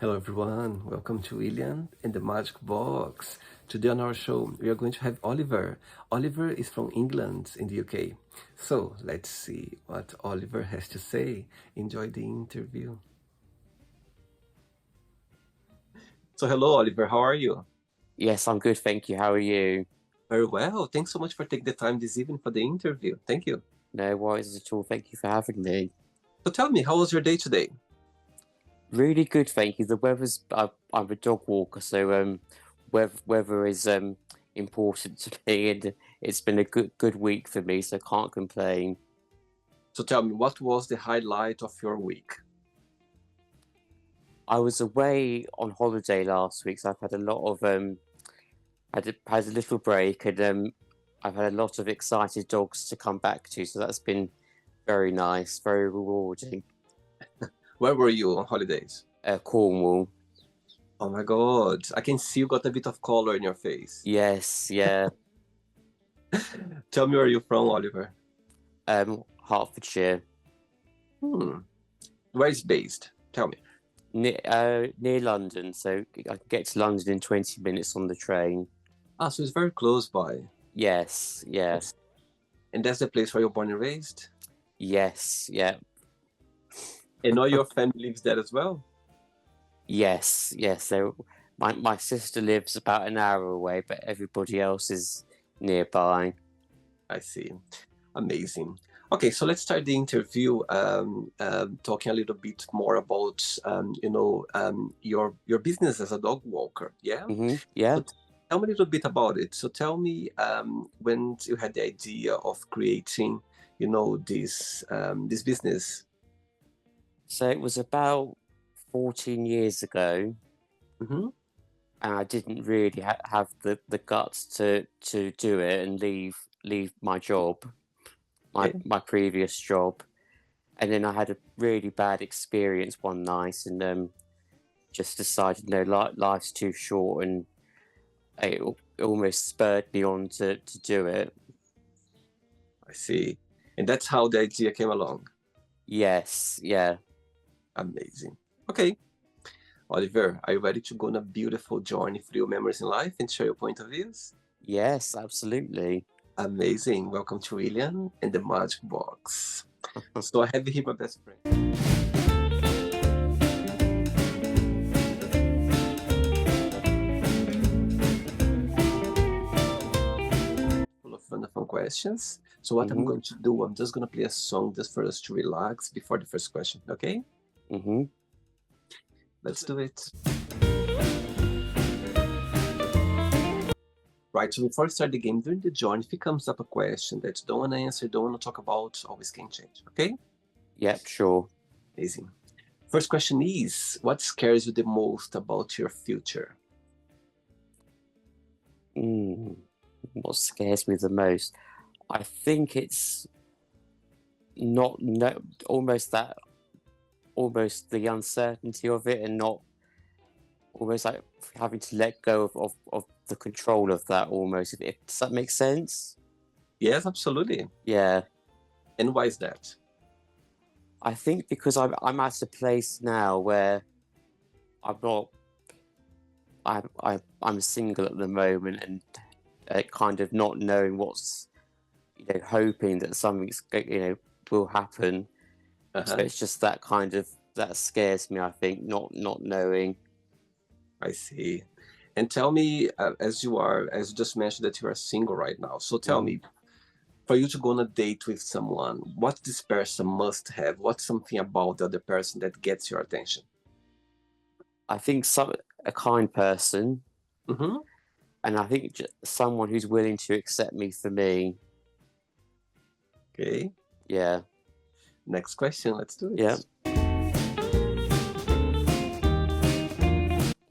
Hello everyone, welcome to William and the Magic Box. Today on our show, we are going to have Oliver. Oliver is from England in the UK. So let's see what Oliver has to say. Enjoy the interview. So hello Oliver, how are you? Yes, I'm good, thank you. How are you? Very well. Thanks so much for taking the time this evening for the interview. Thank you. No worries at all. Thank you for having me. So tell me, how was your day today? Really good, thank you. The weather's. I'm a dog walker, so weather is important to me, and it's been a good week for me, so can't complain. So tell me, what was the highlight of your week? I was away on holiday last week, so I've had a lot of had a little break, and I've had a lot of excited dogs to come back to, so that's been very nice, very rewarding. Where were you on holidays? Cornwall. Oh my God, I can see you got a bit of color in your face. Yes, yeah. Tell me where you're from, Oliver. Hertfordshire, Where is based? Tell me. near London, so I can get to London in 20 minutes on the train. Ah, so it's very close by. Yes, yeah, And that's the place where you're born and raised? yes, yeah, And all your family lives there as well? yes. So my sister lives about an hour away, but everybody else is nearby. I see. Amazing. Okay, so let's start the interview talking a little bit more about your business as a dog walker. Yeah. Yeah. So tell me a little bit about it. So tell me when you had the idea of creating, this business. So it was about 14 years ago, Mm-hmm. and I didn't really have the guts to do it and leave my job, Okay. my previous job. And then I had a really bad experience one night, and just decided, no, life's too short, and it almost spurred me on to do it. I see. And that's how the idea came along. Yes, yeah, Amazing. Okay. Oliver, are you ready to go on a beautiful journey through your memories in life and share your point of views? yes, absolutely. Amazing. Welcome to William and the Magic Box. So I have here my best friend. Full of wonderful questions. So what I'm going to do, I'm just going to play a song just for us to relax before the first question, okay? Let's do it. Right, so before we start the game, during the journey, if it comes up a question that you don't want to answer, don't want to talk about, always can change, okay? Yep, sure. Amazing. First question is, what scares you the most about your future? What scares me the most? I think it's not no almost the uncertainty of it, and not almost like having to let go of the control of that almost. If does that make sense? Yes, absolutely. Yeah. And why is that? I think because I'm at a place now where I'm not I'm single at the moment, and kind of not knowing what's, hoping that something's will happen. So it's just that kind of that scares me, I think, not knowing. I see. And tell me, as you just mentioned that you are single right now. So tell me, for you to go on a date with someone, what this person must have? What's something about the other person that gets your attention? I think a kind person, Mm-hmm. and I think someone who's willing to accept me for me. Okay. Yeah. Next question. Let's do it. Yeah.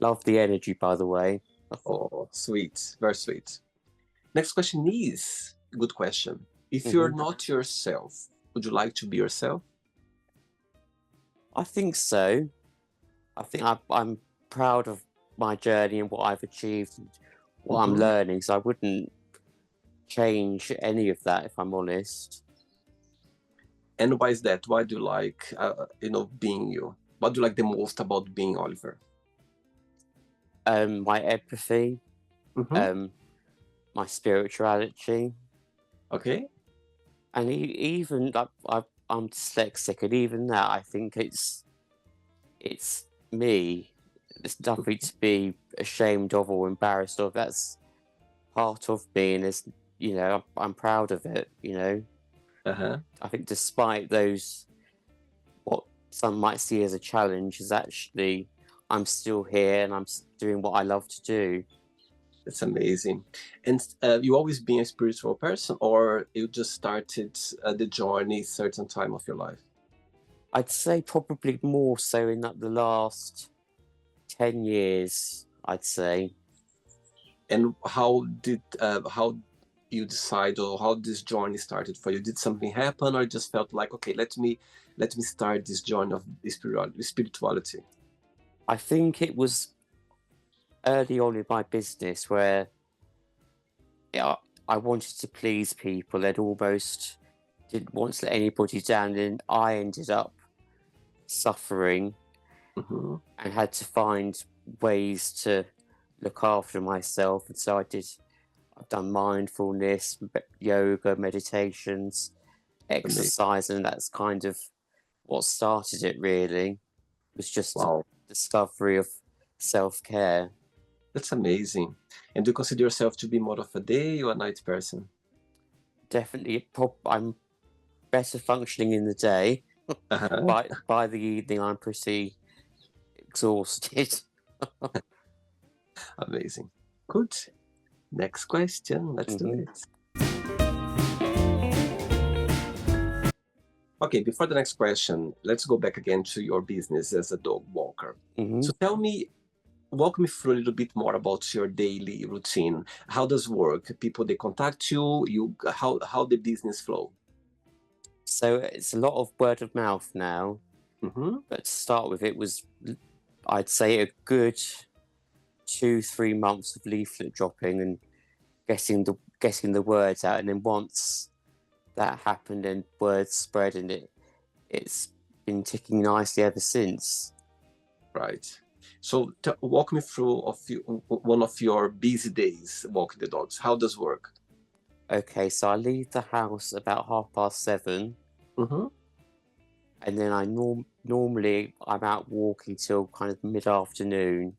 Love the energy, by the way. Oh, sweet. Very sweet. Next question is a good question. If you're not yourself, would you like to be yourself? I think so. I think I'm proud of my journey and what I've achieved and what I'm learning, so I wouldn't change any of that, if I'm honest. And why is that? Why do you like, being you? What do you like the most about being Oliver? My empathy, Mm-hmm. my spirituality, Okay. and even like I'm dyslexic, and even that I think it's me. It's nothing to be ashamed of or embarrassed of. That's part of me, and it's, I'm proud of it. Uh-huh. I think despite those what some might see as a challenge, is actually I'm still here and I'm doing what I love to do. That's amazing. And you always been a spiritual person, or you just started the journey certain time of your life? I'd say probably more so in the last 10 years. I'd say. And how you decide, or how this journey started for you? Did something happen, or just felt like, okay, let me start this journey of spirituality? I think it was early on in my business where I, I wanted to please people and almost didn't want to let anybody down, and I ended up suffering Hmm. and had to find ways to look after myself. And so I've done mindfulness, yoga, meditations, Amazing. exercise, and that's kind of what started it really. It was just a Wow, discovery of self care. that's amazing. And do you consider yourself to be more of a day or a night person? Definitely, I'm better functioning in the day. Uh-huh. By the evening, I'm pretty exhausted. Amazing. Good. Next question. Let's do Hmm. it. Okay, before the next question, let's go back again to your business as a dog walker. Hmm. So walk me through a little bit more about your daily routine. How does work? People they contact you, how the business flow? So it's a lot of word of mouth now. Mm-hmm. But to start with, it was, I'd say, a good 2 3 months of leaflet dropping and getting the words out. And then once that happened and words spread, and it's been ticking nicely ever since. Right. So walk me through one of your busy days walking the dogs. How does work? Okay, so I leave the house about 7:30, Mm-hmm. and then normally I'm out walking till kind of mid-afternoon.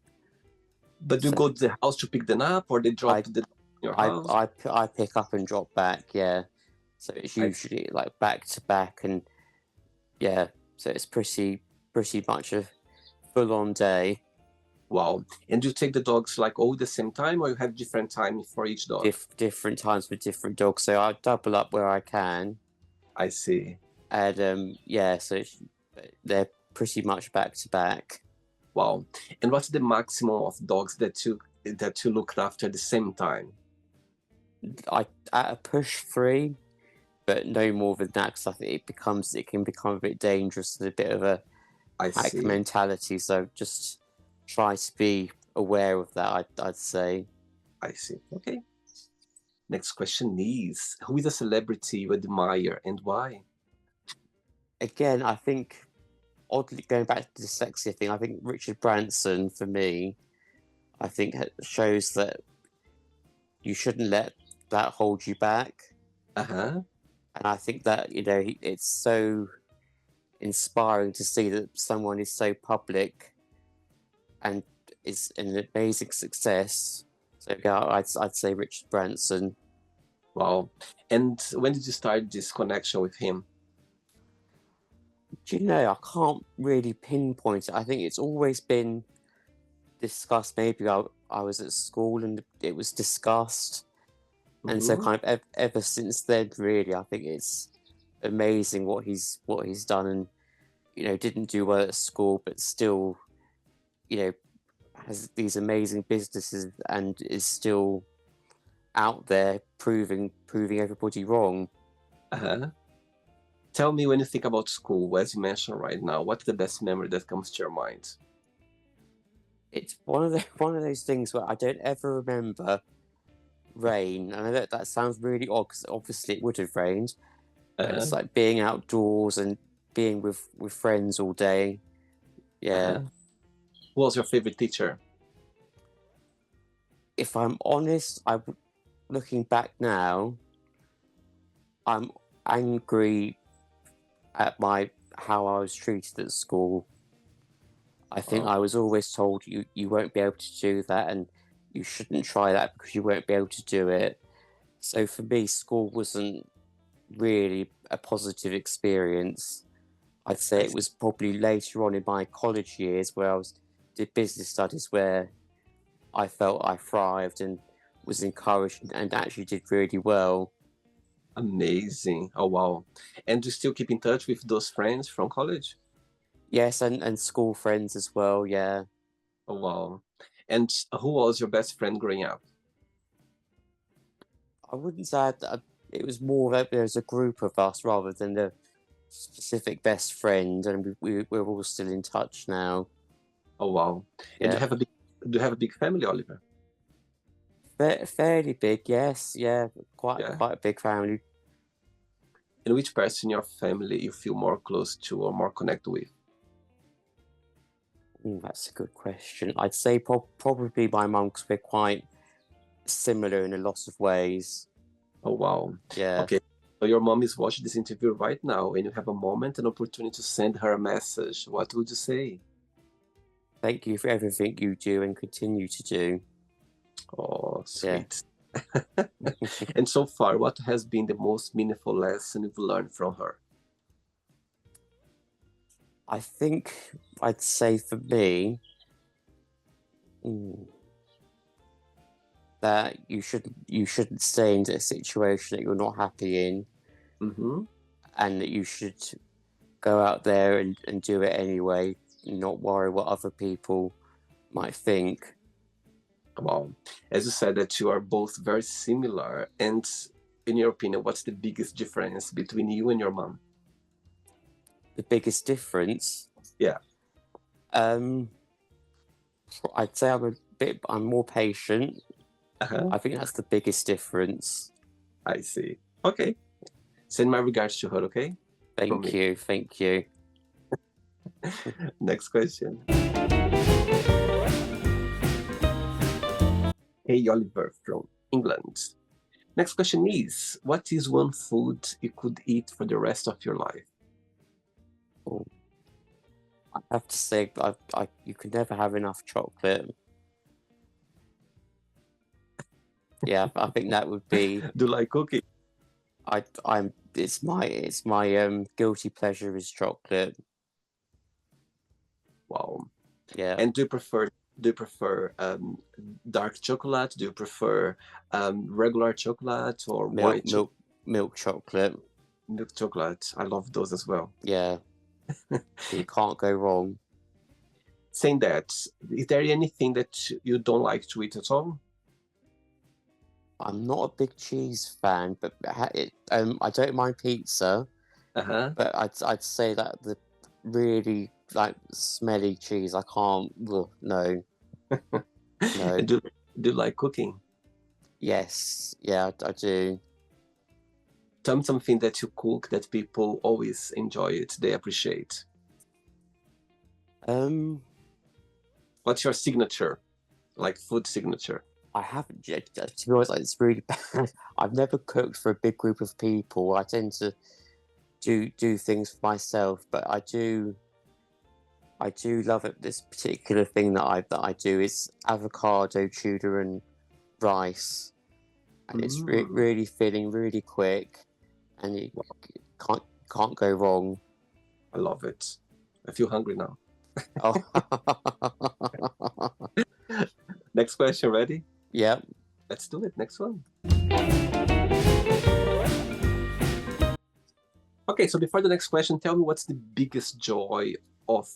But do you So go to the house to pick them up, or they drop I the in your I house? I I pick up and drop back, yeah. So it's I usually like back to back, and yeah, so it's pretty much a full on day. Wow. And do you take the dogs like all the same time, or you have different time for each dog? Different times with different dogs, so I double up where I can, I see. and yeah, so they're pretty much back to back. Wow. And what's the maximum of dogs that you looked after at the same time? I at a push 3, but no more than that, because I think it can become a bit dangerous and a bit of a I pack see. mentality. So just try to be aware of that. I'd say. I see. Okay. Next question is, who is a celebrity you admire and why? Again, I think oddly going back to the dyslexia thing, I think Richard Branson for me, I think shows that you shouldn't let that hold you back. Uh-huh. And I think that it's so inspiring to see that someone is so public and is an amazing success. So yeah, I'd say Richard Branson. Wow. And when did you start this connection with him? Do you know, I can't really pinpoint it. I think it's always been discussed. Maybe I was at school and it was discussed. And so Mm-hmm. kind of ever since then, really, I think it's amazing what he's done, and didn't do well at school, but still, you know, has these amazing businesses and is still out there proving everybody wrong. Uh-huh. Tell me, when you think about school, as you mentioned right now, what's the best memory that comes to your mind? It's one of those things where I don't ever remember rain, and I know that sounds really odd because obviously it would have rained, but it's Uh-huh. like being outdoors and being with friends all day. Yeah, Uh-huh. Who was your favorite teacher? if I'm honest, looking back now, I'm angry at how I was treated at school. I think Oh, I was always told you won't be able to do that and you shouldn't try that because you won't be able to do it. So for me, school wasn't really a positive experience. I'd say I it see. was probably later on in my college years where did business studies where I felt I thrived and was encouraged and actually did really well. Amazing. Oh, wow. And do you still keep in touch with those friends from college? Yes, and school friends as well. Yeah, Oh, wow. And who was your best friend growing up? I wouldn't say it was more that there's a group of us rather than the specific best friend, and we're all still in touch now. Oh, wow. And Yeah, do you have a big family, Oliver? fairly big. Yes, yeah, Yeah. quite a big family. And which person in your family you feel more close to or more connected with? That's a good question. I'd say probably my mum because we're quite similar in a lot of ways. Oh, wow. Yeah. Okay. So your mom is watching this interview right now, and you have a moment, an opportunity to send her a message. What would you say? Thank you for everything you do and continue to do. Oh, Yeah. sweet. And so far, what has been the most meaningful lesson you've learned from her? I think I'd say for me mm, that you shouldn't stay in a situation that you're not happy in, Mm-hmm. and that you should go out there and do it anyway, not worry what other people might think. Wow. As you said that you are both very similar, and in your opinion, what's the biggest difference between you and your mom? The biggest difference, Yeah. um, I'd say I'm more patient. Uh-huh. I think that's the biggest difference. I see. Okay. Send my regards to her, okay? From Thank me. you, thank you. Next question. Hey, Oliver from England. Next question is, what is one food you could eat for the rest of your life? Oh, I have to say, you could never have enough chocolate. Yeah, I think that would be. Do you like cooking? It's my guilty pleasure is chocolate. Wow. Yeah, And do you prefer dark chocolate? Do you prefer regular chocolate or milk white chocolate? milk milk chocolate. Milk chocolate. I love those as well. Yeah, you can't go wrong. Saying that, is there anything that you don't like to eat at all? I'm not a big cheese fan, but I don't mind pizza. Uh-huh. But I'd say that the really like smelly cheese, I can't. Ugh, no, no. And do you like cooking? Yes, yeah, I do. Tell me something that you cook that people always enjoy it, they appreciate. Um, What's your signature, like food signature? I haven't. To be honest, like, it's really bad. I've never cooked for a big group of people. I tend to do things for myself, but I do love it. This particular thing that I do is avocado, tuna, and rice, and it's Mm, really filling, really quick, and you wow, can't can't go wrong. I love it. I feel hungry now. Oh, Next question, ready? yeah. Let's do it. Next one. Okay, so before the next question, tell me what's the biggest joy of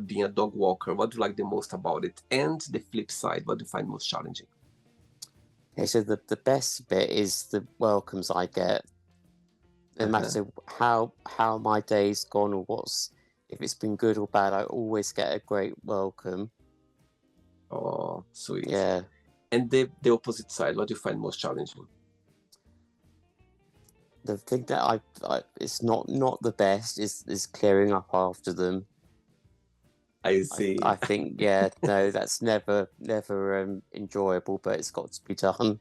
being a dog walker? What do you like the most about it? And the flip side, what do you find most challenging? Okay, so the best bit is the welcomes I get. No Uh-huh. matter how my day's gone or if it's been good or bad, I always get a great welcome. Oh, sweet. Yeah. And the opposite side, what do you find most challenging? The thing that I it's not the best is clearing up after them. I I see. think, yeah, no, that's never enjoyable, but it's got to be done.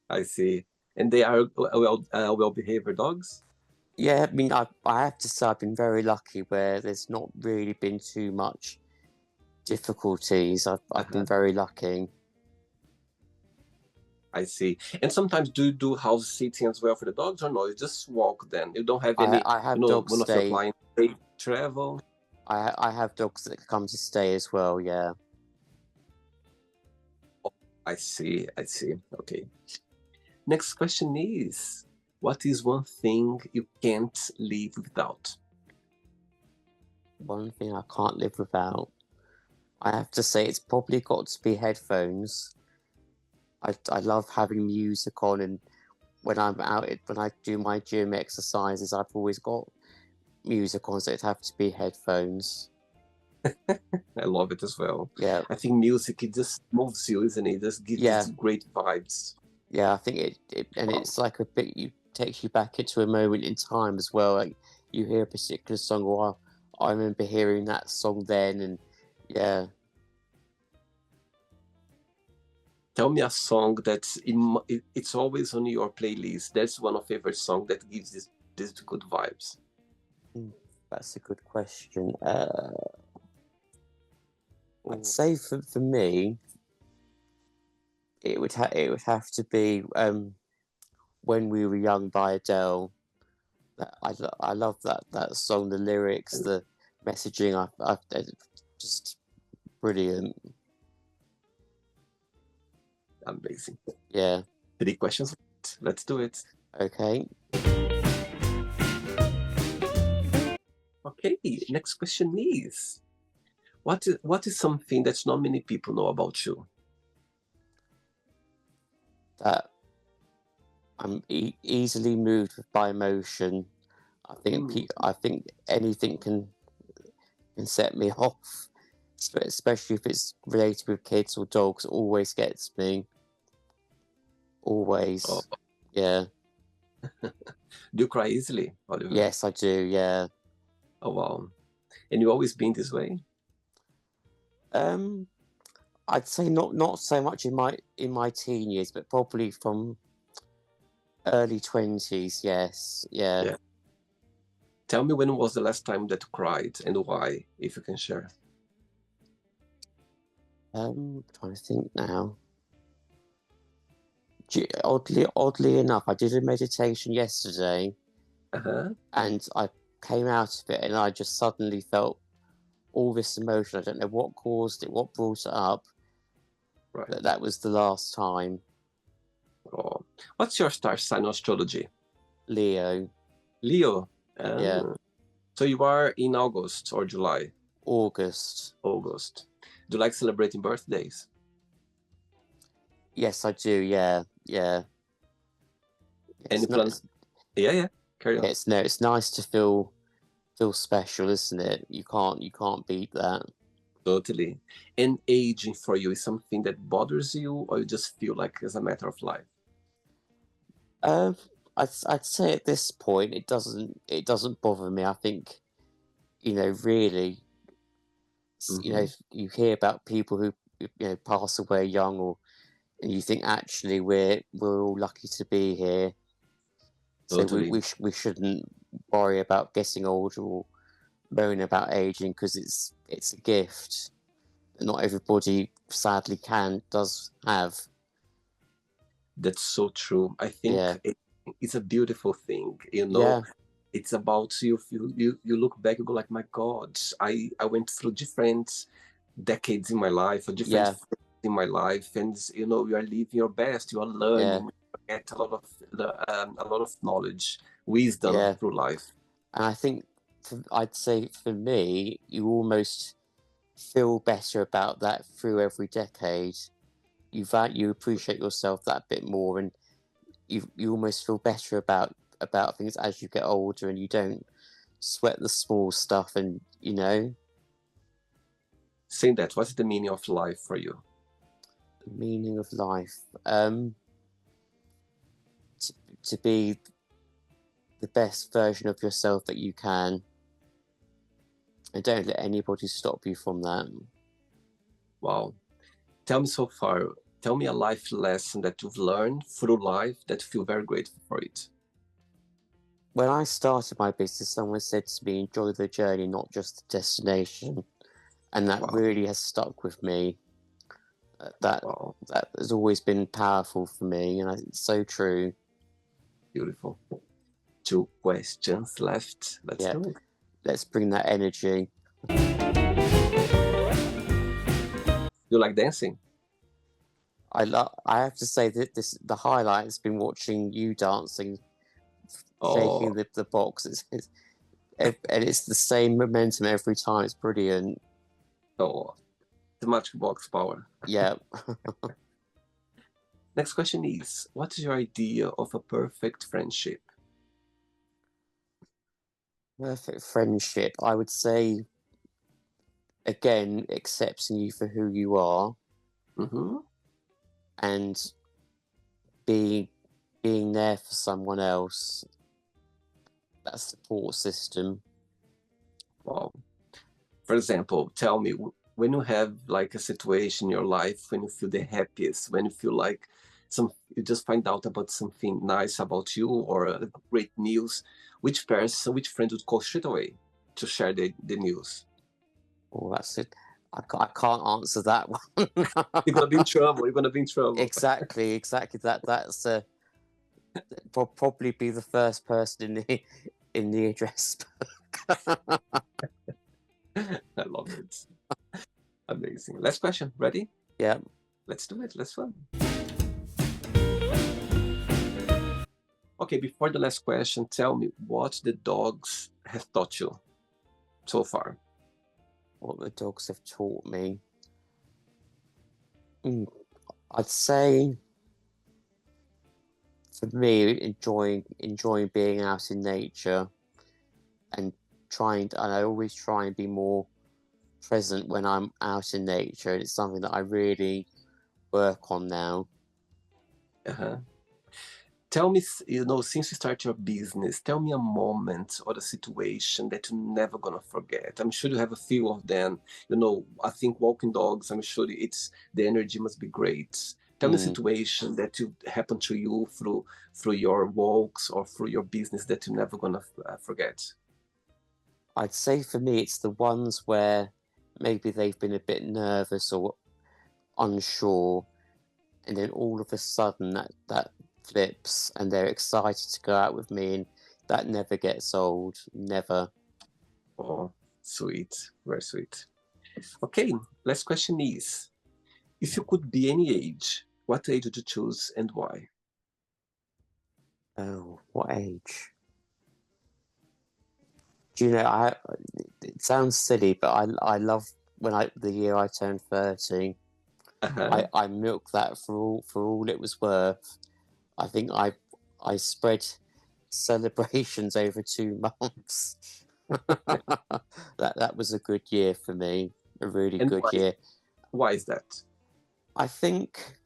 I see. And they are well-behaved dogs? Yeah, I mean, I have to say I've been very lucky where there's not really been too much difficulties. I've been Uh-huh. very lucky. I see. And sometimes do you do house sitting as well for the dogs or no? You just walk them. You don't have any, I you have know, dogs one of your stay. clients, they travel. I have dogs that come to stay as well. Yeah. Oh, I see. I see. Okay. Next question is, what is one thing you can't live without? One thing I can't live without. I have to say it's probably got to be headphones. I love having music on, and when I'm out, when I do my gym exercises, I've always got music on, so it'd have to be headphones. I love it as well. Yeah, I think music, it just moves you, isn't it? It just gives yeah, these great vibes. yeah. I think and Wow. it's like a bit, you takes you back into a moment in time as well. Like you hear a particular song, or I remember hearing that song then, and yeah. Tell me a song that's it's always on your playlist. That's one of favorite song that gives this good vibes. Hmm, that's a good question. I'd Oh, say for me, it would have to be "When We Were Young" by Adele. I love that song, the lyrics, the messaging. It's just brilliant. amazing. Yeah. Three questions. Let's do it. Okay. Okay, next question is, what is something that not many people know about you? That I'm easily moved by emotion. Hmm, I think anything can set me off, especially if it's related with kids or dogs. Always gets me. oh, Always. Yeah. do you cry easily, Oliver? Yes, I do. Yeah. Oh wow. And you always been this way? Um, I'd say not so much in my teen years, but probably from early 20s. Yes. Yeah. Yeah. Tell me when was the last time that you cried and why, if you can share. Trying to think now. Oddly enough, I did a meditation yesterday, Uh-huh. and I came out of it, and I just suddenly felt all this emotion. I don't know what caused it, what brought it up, but Right. that was the last time. Oh. What's your star sign astrology? Leo. Leo. Yeah. Ah. So you are in August or July? August. August. Do you like celebrating birthdays? Yes, I do. Yeah. Yeah. Any It's not. plan? Yeah, yeah. Carry Yeah. on. It's no. It's nice to feel special, isn't it? You can't beat that. Totally. And aging for you is something that bothers you, or you just feel like it's a matter of life? Um, I'd say at this point it doesn't bother me. I think really, Hmm. you hear about people who pass away young, or and you think actually we're all lucky to be here. So Totally. we shouldn't worry about getting older or moan about aging because it's a gift that not everybody sadly can does have. That's so true. I think Yeah, it's a beautiful thing. yeah, It's about you look back and go like, my God, I went through different decades in my life, or different yeah, phases in my life, and you are living your best. You are yeah, learning. You get a lot of knowledge, wisdom yeah. through life. And I think I'd say for me, you almost feel better about that through every decade. You appreciate yourself that bit more, and you almost feel better about things as you get older, and you don't sweat the small stuff, and Saying that, what's the meaning of life for you? the meaning of life. To, to be the best version of yourself that you can. And don't let anybody stop you from that. Wow. Tell me so far, tell me a life lesson that you've learned through life that you feel very grateful for it. When I started my business, someone said to me, enjoy the journey, not just the destination. And that Wow. really has stuck with me. That Wow. that has always been powerful for me, and it's so true. Beautiful. 2 questions left. Let's Yeah, do it. let's bring that energy. You like dancing? I have to say that the highlight has been watching you dancing, Oh, shaking the box. And it's the same momentum every time. It's brilliant. oh, the magic box power. Yeah. Next question is, what is your idea of a perfect friendship? Perfect friendship. I would say, again, accepting you for who you are Mm-hmm. and being being there for someone else. That support system. Wow. For example, tell me when you have like a situation in your life when you feel the happiest, when you feel like you just find out about something nice about you or great news, which person, which friend would call straight away to share the news? Oh, that's it. I can't answer that one. You're gonna be in trouble. You're gonna be in trouble. Exactly. That's probably be the first person in the address book. I love it. Amazing. Last question. Ready? Yeah. Let's do it. Let's fun. Okay, before the last question, tell me what the dogs have taught you so far. What the dogs have taught me. Mm, I'd say for me, enjoying being out in nature and and I always try and be more present when I'm out in nature. It's something that I really work on now. Uh-huh. Tell me, since you start your business, tell me a moment or a situation that you're never gonna forget. I'm sure you have a few of them. I think walking dogs, I'm sure the energy must be great. Tell me a Mm. situation that you happened to you through your walks or through your business that you're never gonna forget. I'd say for me, it's the ones where maybe they've been a bit nervous or unsure, and then all of a sudden that flips, and they're excited to go out with me, and that never gets old. Never. Oh, sweet, very sweet. Okay, last question is, if you could be any age, what age would you choose and why? Oh, what age? Do you know? It sounds silly, but I love when the year I turned 30. Uh-huh. I milked that for all it was worth. I think I spread celebrations over 2 months. That was a good year for me, a really And good year. why is that? I think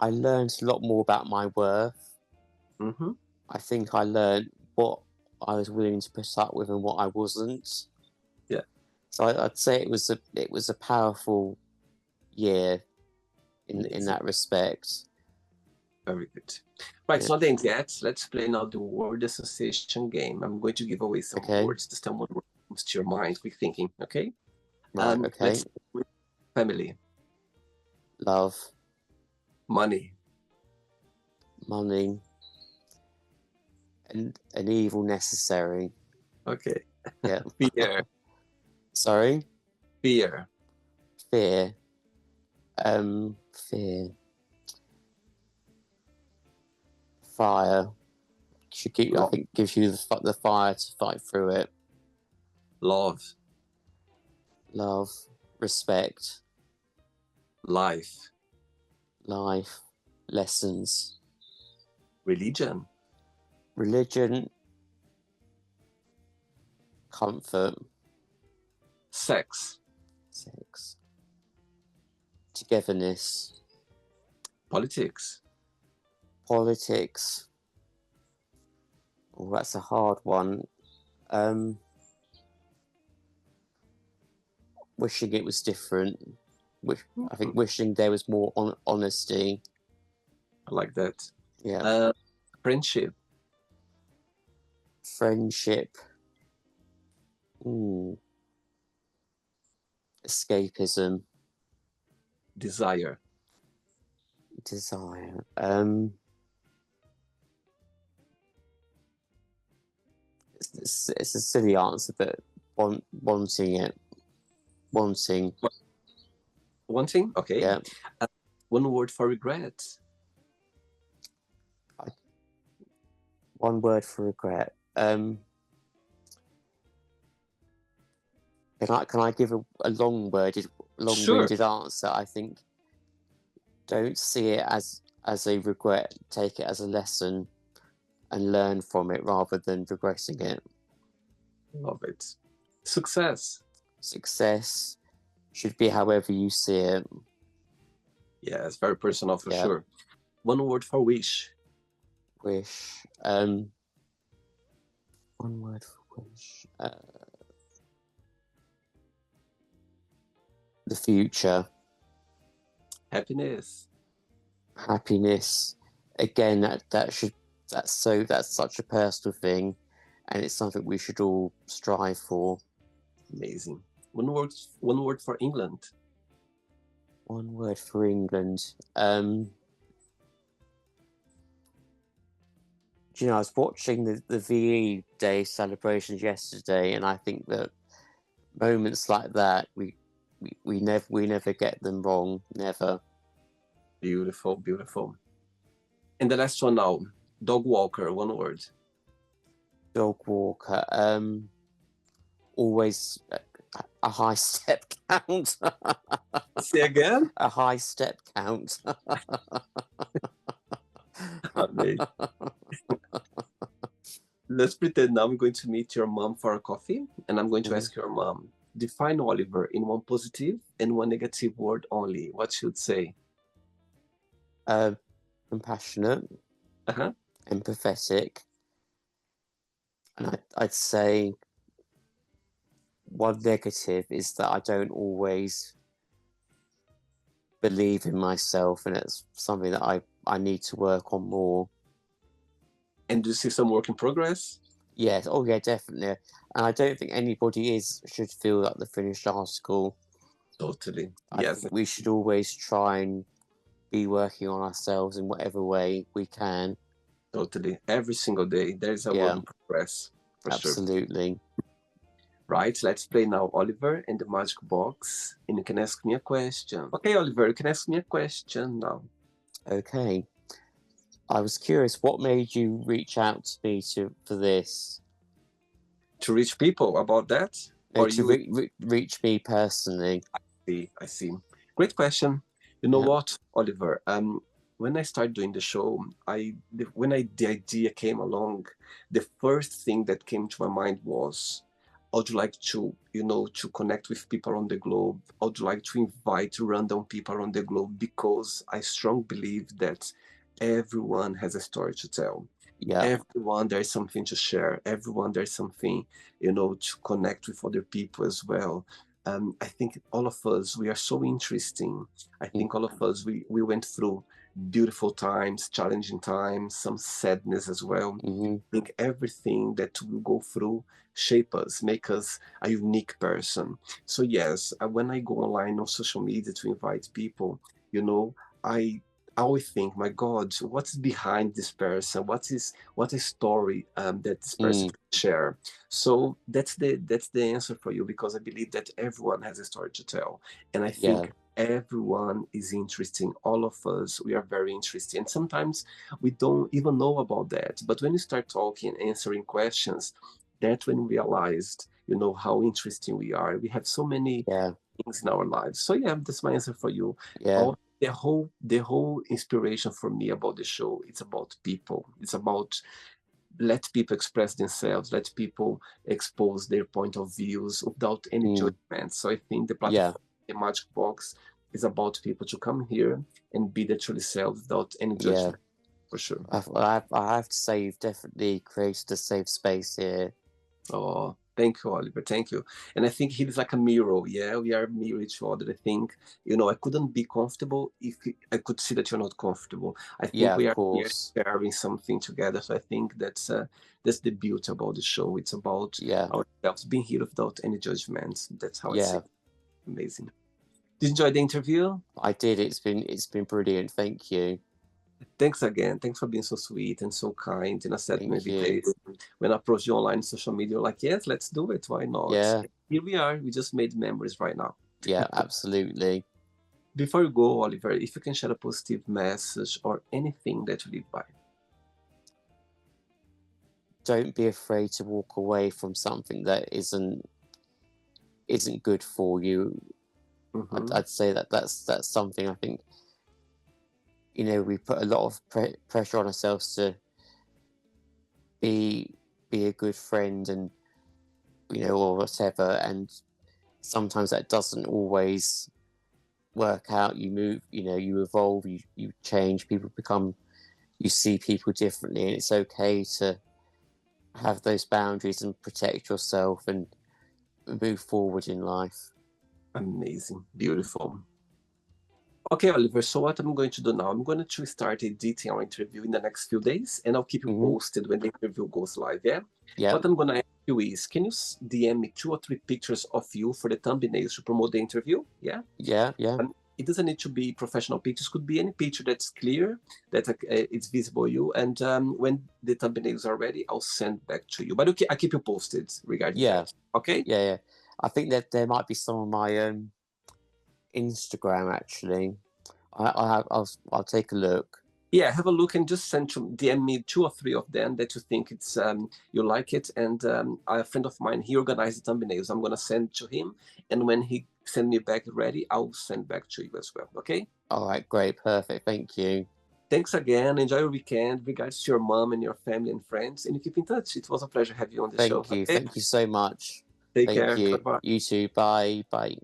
I learned a lot more about my worth. Mm-hmm. I think I learned what I was willing to put up with and what I wasn't. Yeah, So I'd say it was a powerful year in amazing. that respect. Very good. Right, Yeah. so not the end yet. Let's play now the word association game. I'm going to give away some Okay. words. Just tell me what word comes to your mind. Quick thinking, okay? Right. Okay. Let's start with family, Love, money, money, and an evil necessary. okay, Yeah. fear, Sorry. fear, Fear. Fear. Fire. I love, think gives you the fire to fight through it. love, Love, respect, life, life, lessons, religion, religion, comfort, sex, sex, togetherness, politics, politics. Oh, that's a hard one. Um, wishing it was different. I think wishing there was more honesty. I like that. Yeah. Friendship, Friendship. Escapism. desire, Desire. It's a silly answer, but wanting it. Wanting. wanting. Okay. Yeah. One word for regret. One word for regret. Can I give a long-winded answer? I think don't see it as a regret. Take it as a lesson and learn from it rather than regretting it. Love it. Success. Success should be however you see it. Yeah, it's very personal for sure. One word for wish. Wish. One word for wish. The future. Happiness. Happiness. Again, that's such a personal thing, and it's something we should all strive for. Amazing. One word for England. One word for England. You know, I was watching the VE Day celebrations yesterday, and I think that moments like that, we never get them wrong. Never. Beautiful, beautiful. And the last one now, dog walker. One word. Dog walker. Always a high step count. Say again. A high step count. Let's pretend now I'm going to meet your mom for a coffee, and I'm going to ask your mom, define Oliver in one positive and one negative word only. What should say? Compassionate, empathetic, and I'd say one negative is that I don't always believe in myself, and it's something that I need to work on more. And do you see some work in progress? Yes. Oh, yeah, definitely. And I don't think anybody should feel like the finished article. Totally. I think we should always try and be working on ourselves in whatever way we can. Totally. Every single day, there's a work in progress. For Absolutely. Sure. Right, let's play now Oliver and the magic box, and you can ask me a question. Okay, Oliver, you can ask me a question now. Okay. I was curious, what made you reach out to me for this? To reach people about that? No, to reach me personally. I see. Great question. You know what, Oliver? When I started doing the show, the idea came along, the first thing that came to my mind was, I would like to, to connect with people on the globe. I would like to invite random people on the globe because I strongly believe that everyone has a story to tell. Yeah. Everyone, there's something to share. Everyone, there's something, to connect with other people as well. I think all of us, we are so interesting. I think all of us, we went through beautiful times, challenging times, some sadness as well. I think everything that we go through shape us, make us a unique person. So yes, when I go online on social media to invite people, I always think, my God, what's behind this person? What a story that this person can share? So that's the answer for you, because I believe that everyone has a story to tell, and I think everyone is interesting. All of us, we are very interesting, and sometimes we don't even know about that. But when you start talking, answering questions, that's when we realized, how interesting we are. We have so many things in our lives. So yeah, that's my answer for you. The whole inspiration for me about the show, it's about people. It's about let people express themselves, let people expose their point of views without any judgment. So I think the platform, the Magic Box, is about people to come here and be their true selves without any judgment. For sure. I have to say, you've definitely created a safe space here. Oh, Thank you, Oliver. Thank you. And I think he's like a mirror. Yeah, we are mirror each other. I think, I couldn't be comfortable if I could see that you're not comfortable. I think Yeah, we of are here course. sharing something together. So I think that's the beauty about the show. It's about Yeah, ourselves being here without any judgments. That's how I see yeah, it. Amazing. Did you enjoy the interview? I did. It's been brilliant. Thank you. Thanks again. Thanks for being so sweet and so kind and accepting my Thank you. invitation. When I approached you online social media, you're like, yes, let's do it. Why not? Yeah, Here we are. We just made memories right now. yeah, absolutely. Before you go, Oliver, if you can share a positive message or anything that you live by. Don't be afraid to walk away from something that isn't good for you. Mm-hmm. I'd say that's something I think, we put a lot of pressure on ourselves to be a good friend, and or whatever, and sometimes that doesn't always work out. You move, you evolve, you change, you see people differently, and it's okay to have those boundaries and protect yourself and move forward in life. Amazing. Beautiful. Okay, Oliver, so what I'm going to do now, I'm going to start editing our interview in the next few days, and I'll keep you Hmm. posted when the interview goes live, yeah? Yeah, What I'm going to ask you is, can you DM me 2 or 3 pictures of you for the thumbnails to promote the interview, yeah? yeah, yeah, It doesn't need to be professional pictures, could be any picture that's clear, that it's visible you, and when the thumbnails are ready, I'll send back to you. But okay, I'll keep you posted regarding yeah, that, okay? yeah. I think that there might be some of my Instagram actually. I'll take a look. Yeah, have a look and just DM me 2 or 3 of them that you think it's you like it. And a friend of mine, he organized the thumbnails. I'm gonna send to him, and when he send me back ready, I'll send back to you as well. Okay. All right, great, perfect. Thank you. Thanks again. Enjoy your weekend. Regards to your mom and your family and friends, and keep in touch. It was a pleasure having you on the show. Thank you. Okay. Thank you so much. Take Thank care. Bye you. bye. You too. Bye. Bye.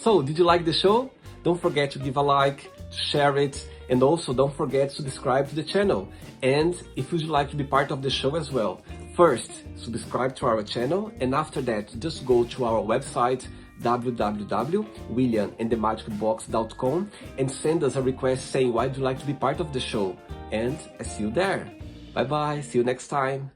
So, did you like the show? Don't forget to give a like, to share it, and also don't forget to subscribe to the channel. And if you'd like to be part of the show as well, first, subscribe to our channel, and after that, just go to our website, www.williamandthemagicbox.com, and send us a request saying why you'd like to be part of the show. And I see you there. Bye bye, see you next time.